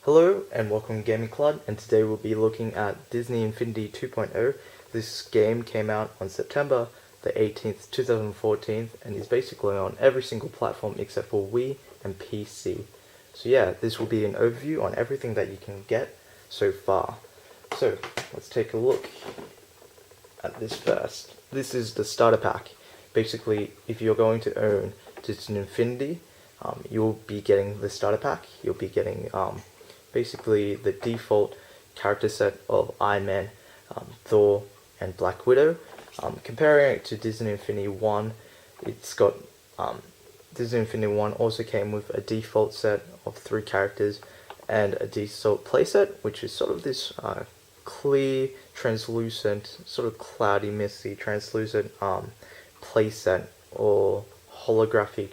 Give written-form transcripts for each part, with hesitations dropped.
Hello and welcome to Gaming Klud, and today we'll be looking at Disney Infinity 2.0. This game came out on September the 18th, 2014, and is basically on every single platform except for Wii and PC. So yeah, this will be an overview on everything that you can get so far. So let's take a look at this first. This is the starter pack. Basically, if you're going to own Disney Infinity, you'll be getting the starter pack. You'll be getting basically the default character set of Iron Man, Thor, and Black Widow. Comparing it to Disney Infinity 1, it's got Disney Infinity 1 also came with a default set of 3 characters and a default playset, which is sort of this clear, translucent, sort of cloudy, misty, translucent playset or holographic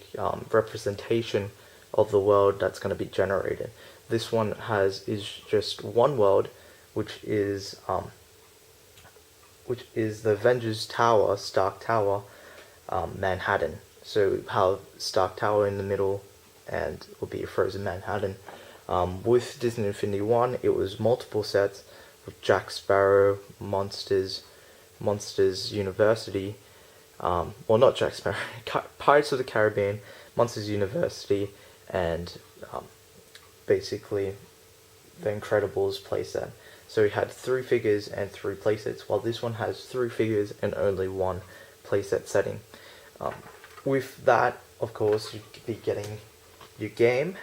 representation of the world that's going to be generated. This one is just one world, which is the Avengers Tower, Stark Tower, Manhattan. So how Stark Tower in the middle, and will be a frozen Manhattan. With Disney Infinity 1, it was multiple sets with Jack Sparrow, Monsters University. Well, not Jack Sparrow, Pirates of the Caribbean, Monsters University, and basically the Incredibles playset. So we had 3 figures and 3 playsets, while this one has 3 figures and only 1 playset setting. With that, of course, you'd be getting your game.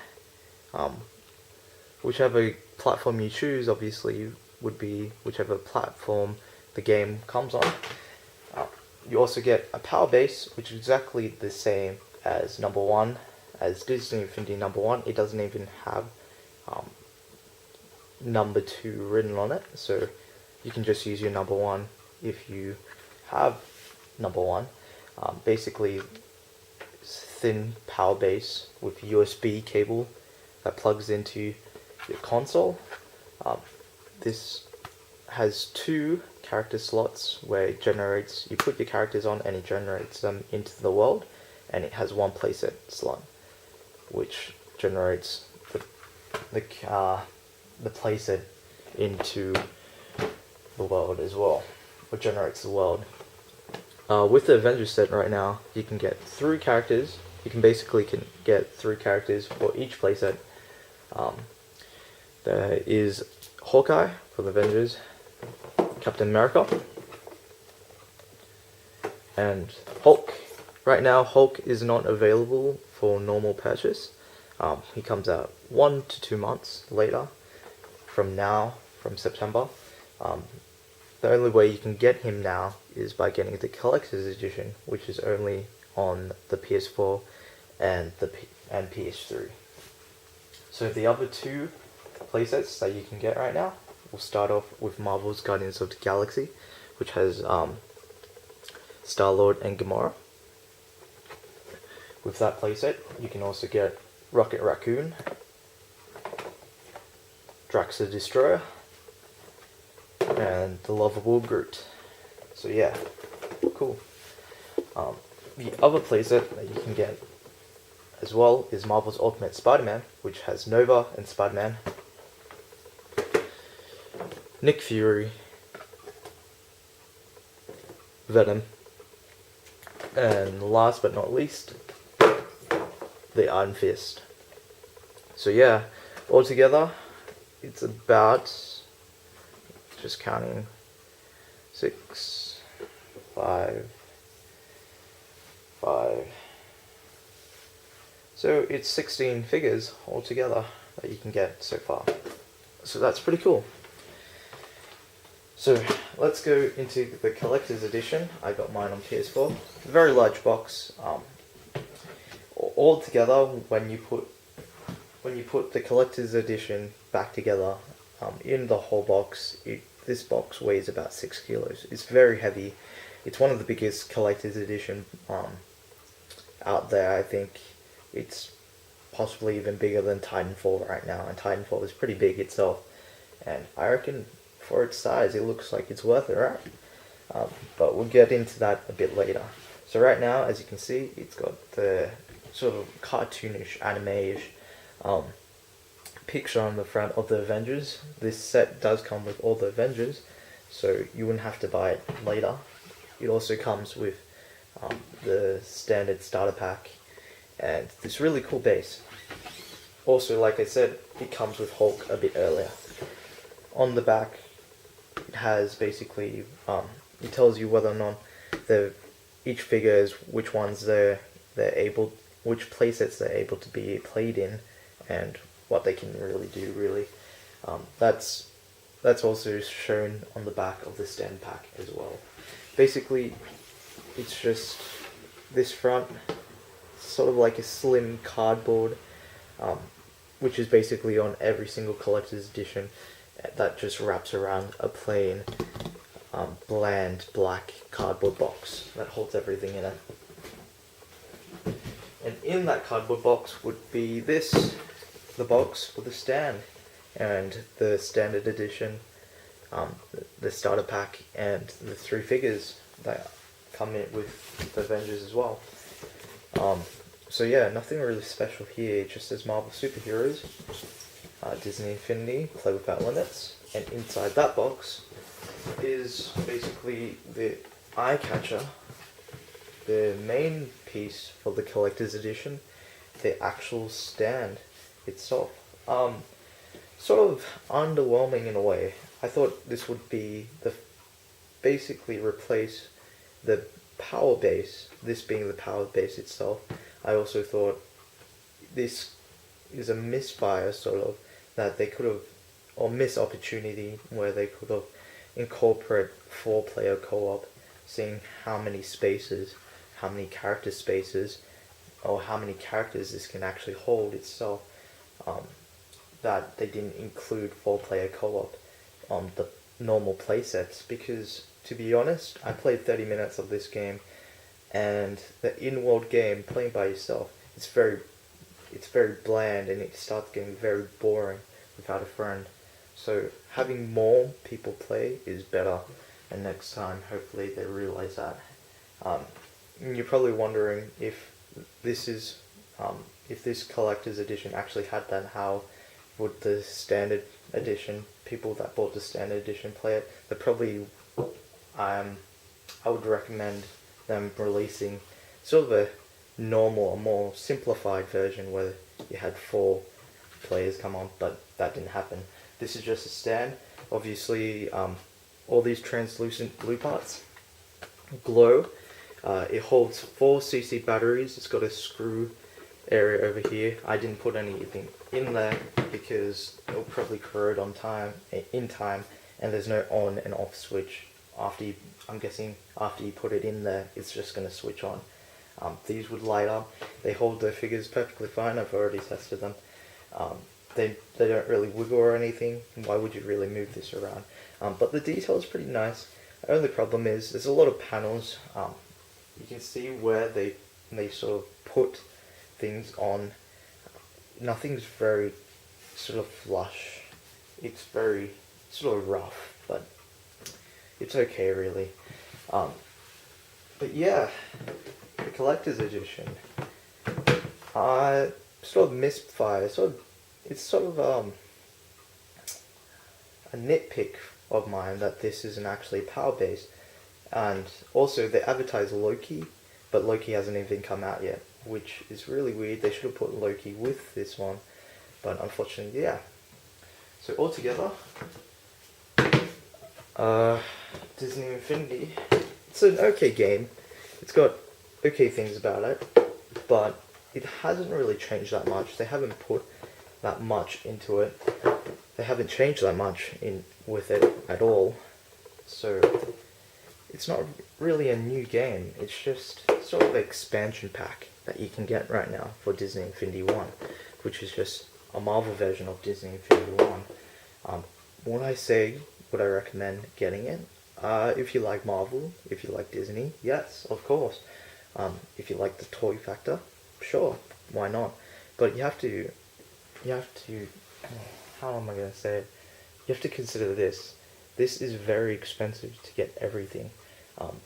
Whichever platform you choose, obviously, would be whichever platform the game comes on. You also get a power base, which is exactly the same as number 1, as Disney Infinity number 1. It doesn't even have number 2 written on it, so you can just use your number 1 if you have number 1. Basically, thin power base with USB cable that plugs into your console. This has 2 character slots where it generates, you put your characters on and it generates them into the world, and it has 1 playset slot which generates the playset into the world as well, or generates the world. With the Avengers set right now, you can get 3 characters. You can get 3 characters for each playset. There is Hawkeye for the Avengers, Captain America, and Hulk. Right now, Hulk is not available for normal purchase. He comes out 1 to 2 months later from September. The only way you can get him now is by getting the collector's edition, which is only on the PS4 and PS3. So the other 2 playsets that you can get right now, we'll start off with Marvel's Guardians of the Galaxy, which has Star-Lord and Gamora. With that playset, you can also get Rocket Raccoon, Drax the Destroyer, and the lovable Groot. So yeah, cool. The other playset that you can get as well is Marvel's Ultimate Spider-Man, which has Nova and Spider-Man, Nick Fury, Venom, and last but not least, the Iron Fist. So yeah, altogether, it's about, just counting, 6, 5. So it's 16 figures altogether that you can get so far. So that's pretty cool. So let's go into the collector's edition. I got mine on PS4. A very large box. All together, when you put the collector's edition back together, in the whole box, this box weighs about 6 kilos. It's very heavy. It's one of the biggest collector's edition out there. I think it's possibly even bigger than Titanfall right now, and Titanfall is pretty big itself. And I reckon for its size, it looks like it's worth it, right? But we'll get into that a bit later. So right now, as you can see, it's got the sort of cartoonish, anime-ish picture on the front of the Avengers. This set does come with all the Avengers, so you wouldn't have to buy it later. It also comes with the standard starter pack and this really cool base. Also, like I said, it comes with Hulk a bit earlier. On the back, it has basically, it tells you whether or not each figure is which ones which playsets they're able to be played in, and what they can really do. Really, that's also shown on the back of the stand pack as well. Basically, it's just this front, sort of like a slim cardboard, which is basically on every single collector's edition, that just wraps around a plain, bland black cardboard box that holds everything in it. And in that cardboard box would be the box for the stand, and the standard edition, the starter pack, and the 3 figures that come in with the Avengers as well. So yeah, nothing really special here, it just says Marvel Superheroes, Disney Infinity, Play Without Limits, and inside that box is basically the eye catcher, the main piece for the collector's edition, the actual stand itself. Sort of underwhelming in a way. I thought this would be basically replace the power base, this being the power base itself. I also thought this is a misfire, sort of, that they could have, or missed opportunity where they could have incorporated 4-player co-op, seeing how many spaces, how many character spaces, or how many characters this can actually hold itself, that they didn't include 4-player co-op on the normal playsets, because to be honest, I played 30 minutes of this game, and the in-world game, playing by yourself, it's very bland, and it starts getting very boring without a friend. So having more people play is better, and next time hopefully they realize that. And you're probably wondering if this collector's edition actually had that, how would the standard edition, people that bought the standard edition, play it? They probably, I would recommend them releasing sort of a normal, a more simplified version where you had 4 players come on, but that didn't happen. This is just a stand. Obviously, all these translucent blue parts glow. It holds 4 CC batteries. It's got a screw area over here. I didn't put anything in there because it'll probably corrode in time, and there's no on and off switch. I'm guessing after you put it in there, it's just going to switch on. These would light up. They hold their figures perfectly fine. I've already tested them. They don't really wiggle or anything. Why would you really move this around? But the detail is pretty nice. The only problem is there's a lot of panels. You can see where they sort of put things on. Nothing's very sort of flush. It's very sort of rough, but it's okay really. But yeah, the collector's edition, sort of misfire. It's sort of a nitpick of mine that this isn't actually power based, and also they advertise Loki, but Loki hasn't even come out yet, which is really weird. They should have put Loki with this one, but unfortunately, yeah. So altogether, Disney Infinity, it's an okay game. It's got okay things about it, but it hasn't really changed that much. They haven't put that much into it. They haven't changed that much with it at all. So it's not really a new game. It's just sort of an expansion pack that you can get right now for Disney Infinity 1, which is just a Marvel version of Disney Infinity 1. When I say would I recommend getting it, if you like Marvel, if you like Disney, yes, of course. If you like the toy factor, sure, why not? But you have to, how am I going to say it? You have to consider this. This is very expensive to get everything.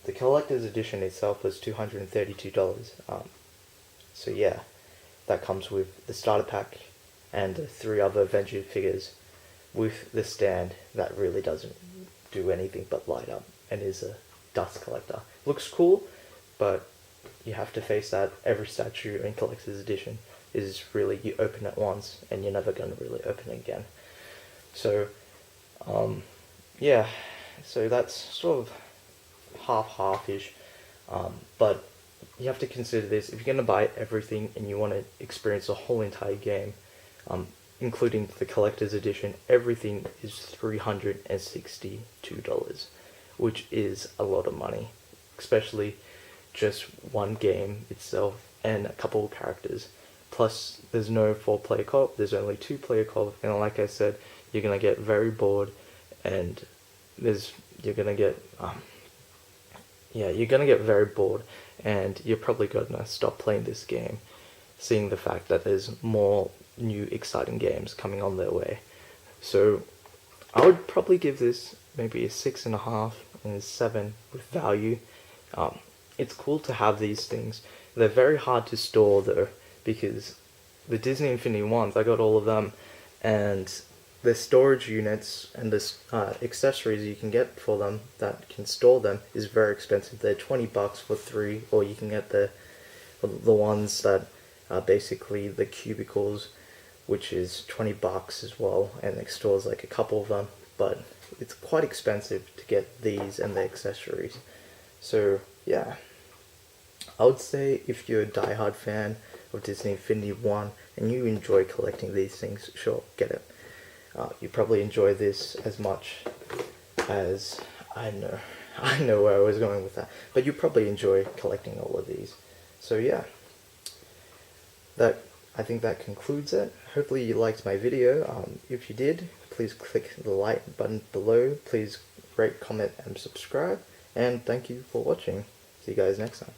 The collector's edition itself was $232. So yeah, that comes with the starter pack, and the 3 other Avenger figures with the stand that really doesn't do anything but light up and is a dust collector. Looks cool, but you have to face that every statue in Collector's Edition is really, you open it once and you're never going to really open it again. So, yeah, so that's sort of half-ish, but you have to consider this. If you're going to buy everything and you want to experience the whole entire game, including the Collector's Edition, everything is $362, which is a lot of money, especially just one game itself and a couple of characters. Plus, there's no 4-player co-op, there's only 2-player co-op, and like I said, you're gonna get very bored, and you're gonna get very bored, and you're probably gonna stop playing this game, seeing the fact that there's more new exciting games coming on their way. So I would probably give this maybe a 6.5 and a 7 with value. It's cool to have these things. They're very hard to store though, because the Disney Infinity ones, I got all of them, and the storage units and the accessories you can get for them that can store them is very expensive. They're $20 for 3, or you can get the ones that are basically the cubicles, which is $20 as well, and it stores like a couple of them, but it's quite expensive to get these and the accessories. So yeah, I would say if you're a diehard fan of Disney Infinity 1 and you enjoy collecting these things, sure, get it. You probably enjoy this as much as I know where I was going with that, but you probably enjoy collecting all of these. So yeah, I think that concludes it. Hopefully you liked my video. If you did, please click the like button below. Please rate, comment, and subscribe. And thank you for watching. See you guys next time.